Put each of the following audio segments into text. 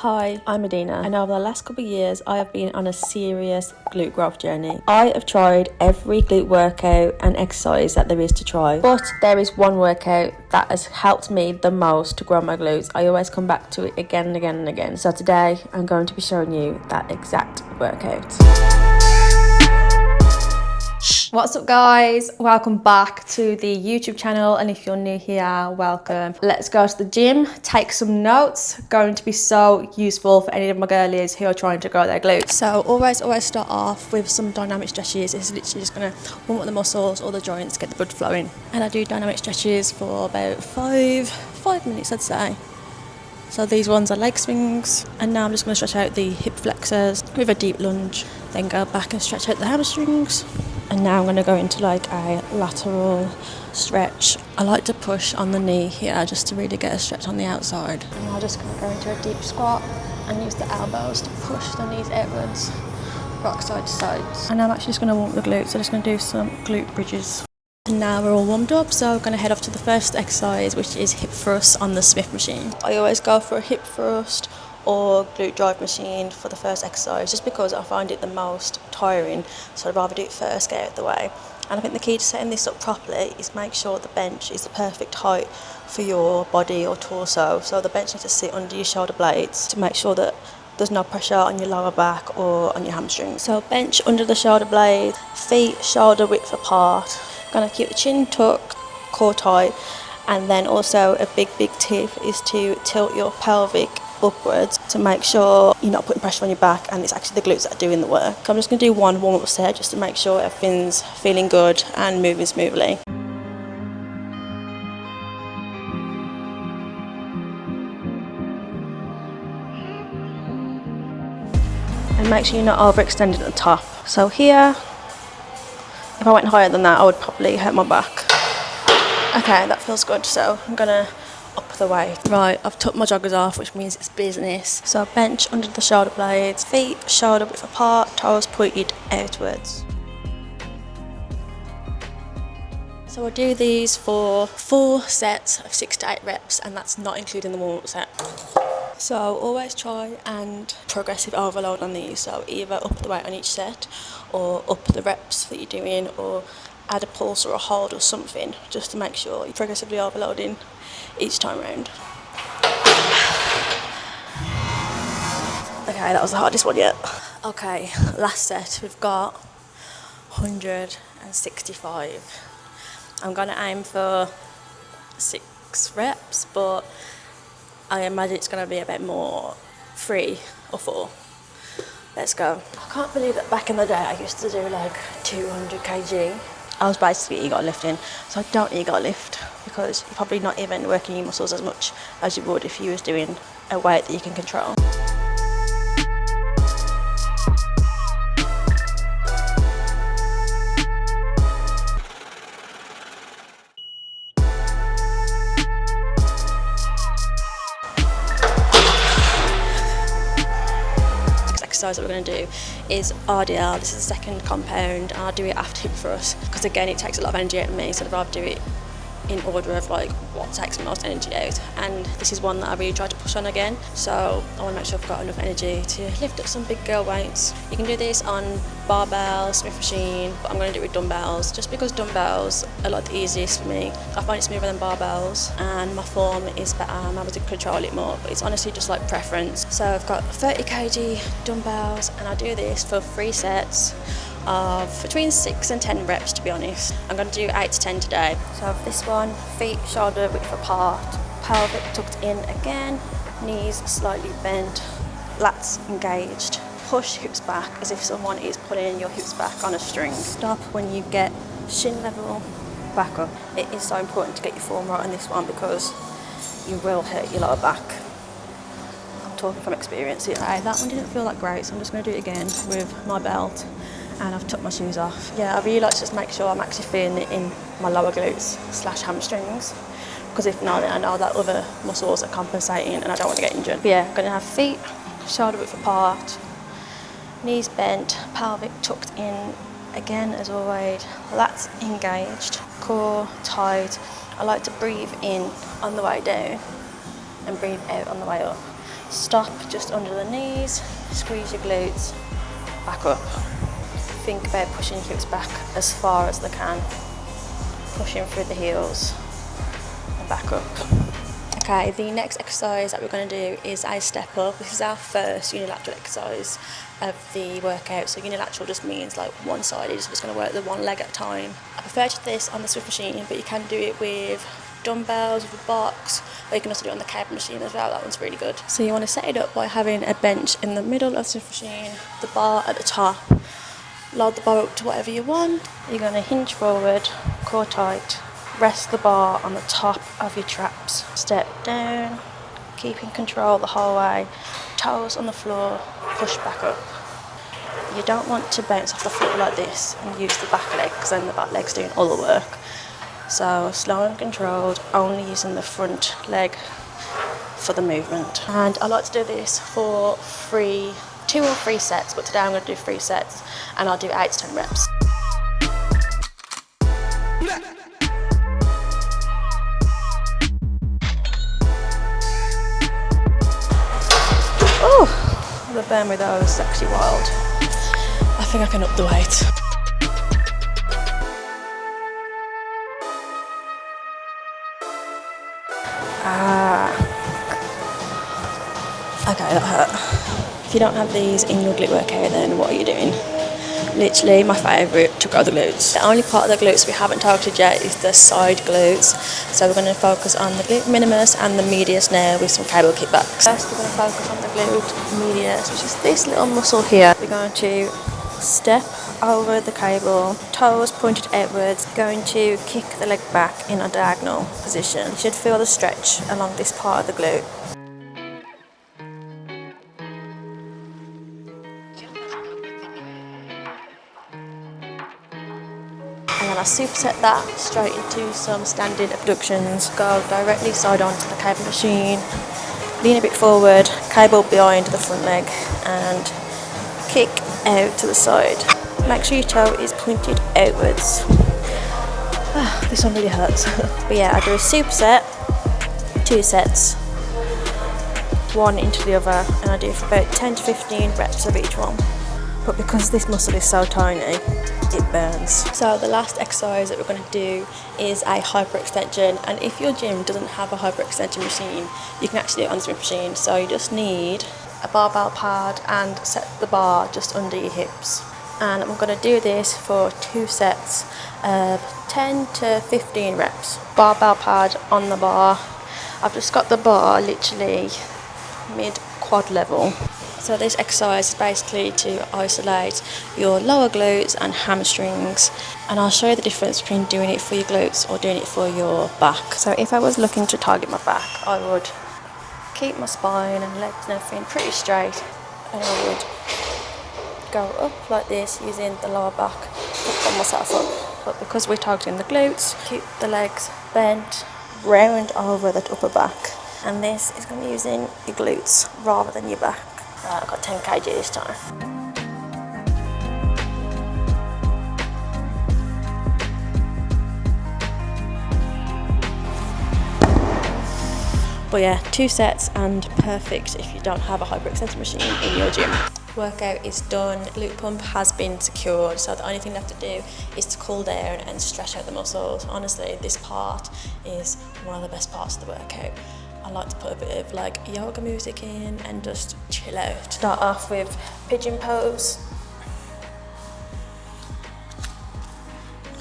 Hi, I'm Medina, and over the last couple of years I have been on a serious glute growth journey. I have tried every glute workout and exercise that there is to try, but there is one workout that has helped me the most to grow my glutes. I always come back to it again and again and again. So today I'm going to be showing you that exact workout. What's up guys, welcome back to the YouTube channel, and if you're new here, welcome. Let's go to the gym, take some notes, going to be so useful for any of my girlies who are trying to grow their glutes. So always start off with some dynamic stretches. It's literally just going to warm up the muscles or the joints, get the blood flowing. And I do dynamic stretches for about five minutes I'd say. So these ones are leg swings, and now I'm just going to stretch out the hip flexors with a deep lunge, then go back and stretch out the hamstrings. And now I'm going to go into like a lateral stretch. I like to push on the knee here just to really get a stretch on the outside. And I'm just going to go into a deep squat and use the elbows to push the knees outwards, rock side to side. And now I'm actually just going to warm up the glutes, so I'm just going to do some glute bridges. And now we're all warmed up, so I'm going to head off to the first exercise, which is hip thrusts on the Smith machine. I always go for a hip thrust or glute drive machine for the first exercise, just because I find it the most tiring, so I'd rather do it first, get it out of the way. And I think the key to setting this up properly is make sure the bench is the perfect height for your body or torso. So the bench needs to sit under your shoulder blades to make sure that there's no pressure on your lower back or on your hamstrings. So bench under the shoulder blade, feet shoulder width apart. Gonna keep the chin tucked, core tight, and then also a big tip is to tilt your pelvic upwards to make sure you're not putting pressure on your back and it's actually the glutes that are doing the work. I'm just going to do one warm-up set just to make sure everything's feeling good and moving smoothly. And make sure you're not overextended at the top. So here, if I went higher than that, I would probably hurt my back. Okay, that feels good, so I'm gonna up the weight. Right, I've took my joggers off, which means it's business. So bench under the shoulder blades, feet shoulder width apart, toes pointed outwards. So I do these for 4 sets of 6 to 8 reps, and that's not including the warm-up set. So always try and progressive overload on these, so either up the weight on each set or up the reps that you're doing, or add a pulse or a hold or something, just to make sure you're progressively overloading each time round. Okay, that was the hardest one yet. Okay, last set, we've got 165. I'm gonna aim for 6 reps, but I imagine it's gonna be a bit more, 3 or 4. Let's go. I can't believe that back in the day I used to do like 200 kg. I was basically ego lifting, so I don't ego lift because you're probably not even working your muscles as much as you would if you was doing a weight that you can control. Exercise that we're going to do is RDL. This is the second compound, and I'll do it after hip thrust because again it takes a lot of energy out of me, so I'd rather do it in order of like what takes the most energy out. And this is one that I really try to push on again, so I want to make sure I've got enough energy to lift up some big girl weights. You can do this on barbell, Smith machine, but I'm going to do it with dumbbells just because dumbbells are like the easiest for me. I find it smoother than barbells and my form is better. I'm able to control it more, but it's honestly just like preference. So I've got 30 kg dumbbells, and I do this for 3 sets of between 6 and 10 reps, to be honest. I'm going to do 8 to 10 today. So for this one, feet shoulder width apart, pelvic tucked in again, knees slightly bent, lats engaged. Push hips back as if someone is pulling your hips back on a string. Stop when you get shin level back up. It is so important to get your form right on this one because you will hurt your lower back. I'm talking from experience here. Okay, that one didn't feel that great, so I'm just going to do it again with my belt. And I've took my shoes off. Yeah, I really like to just make sure I'm actually feeling it in my lower glutes / hamstrings, because if not, then I know that other muscles are compensating and I don't want to get injured. But yeah, I'm going to have feet shoulder width apart, knees bent, pelvic tucked in again as always, lats engaged, core tight. I like to breathe in on the way down and breathe out on the way up. Stop just under the knees, squeeze your glutes, back up. Think about pushing your hips back as far as they can. Pushing through the heels and back up. Okay, the next exercise that we're going to do is a step up. This is our first unilateral exercise of the workout. So unilateral just means like one-sided, so just going to work the one leg at a time. I prefer to do this on the Swift machine, but you can do it with dumbbells, with a box, or you can also do it on the cable machine as well. That one's really good. So you want to set it up by having a bench in the middle of the Swift machine, the bar at the top. Load the bar up to whatever you want. You're going to hinge forward, core tight, rest the bar on the top of your traps. Step down, keeping control the whole way, toes on the floor, push back up. You don't want to bounce off the floor like this and use the back leg, because then the back leg's doing all the work. So slow and controlled, only using the front leg for the movement. And I like to do this for 2 or 3 sets, but today I'm going to do 3 sets and I'll do 8 to 10 reps. Oh, the burn with those is actually wild. I think I can up the weight. Okay, that hurt. If you don't have these in your glute workout, then what are you doing? Literally my favourite, to grow the glutes. The only part of the glutes we haven't targeted yet is the side glutes. So we're going to focus on the glute minimus and the medius now with some cable kickbacks. First we're going to focus on the glute medius, which is this little muscle here. We're going to step over the cable, toes pointed outwards, going to kick the leg back in a diagonal position. You should feel the stretch along this part of the glute. And then I superset that straight into some standing abductions. Go directly side on to the cable machine, lean a bit forward, cable behind the front leg, and kick out to the side. Make sure your toe is pointed outwards. This one really hurts. But yeah, I do a superset, 2 sets, one into the other, and I do for about 10 to 15 reps of each one. But because this muscle is so tiny, it burns. So the last exercise that we're going to do is a hyperextension, and if your gym doesn't have a hyperextension machine, you can actually do it on the Smith machine. So you just need a barbell pad and set the bar just under your hips. And I'm going to do this for 2 sets of 10 to 15 reps. Barbell pad on the bar. I've just got the bar literally mid quad level. So this exercise is basically to isolate your lower glutes and hamstrings, and I'll show you the difference between doing it for your glutes or doing it for your back. So if I was looking to target my back, I would keep my spine and legs and everything pretty straight, and I would go up like this using the lower back to pull myself up. But because we're targeting the glutes, keep the legs bent round over that upper back, and this is going to be using your glutes rather than your back. I've got 10 kg this time. But yeah, 2 sets and perfect if you don't have a hyperextension machine in your gym. Workout is done, glute pump has been secured, so the only thing left to do is to cool down and stretch out the muscles. Honestly, this part is one of the best parts of the workout. I like to put a bit of like yoga music in and just chill out. Start off with pigeon pose.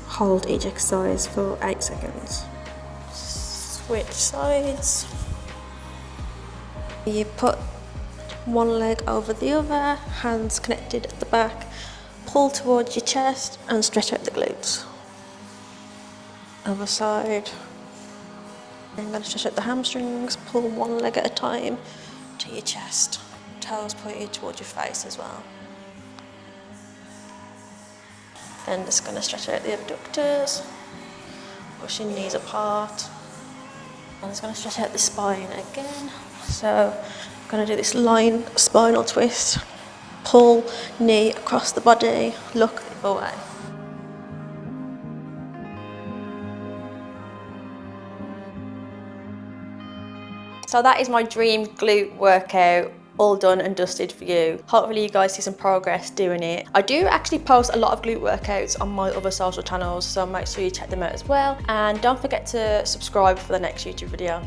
Hold each exercise for 8 seconds. Switch sides. You put one leg over the other, hands connected at the back, pull towards your chest and stretch out the glutes. Other side. I'm going to stretch out the hamstrings, pull one leg at a time to your chest. Toes pointed towards your face as well. Then just going to stretch out the abductors, push your knees apart. I'm just going to stretch out the spine again. So I'm going to do this line spinal twist. Pull knee across the body, look away. So that is my dream glute workout, all done and dusted for you. Hopefully you guys see some progress doing it. I do actually post a lot of glute workouts on my other social channels, so make sure you check them out as well. And don't forget to subscribe for the next YouTube video.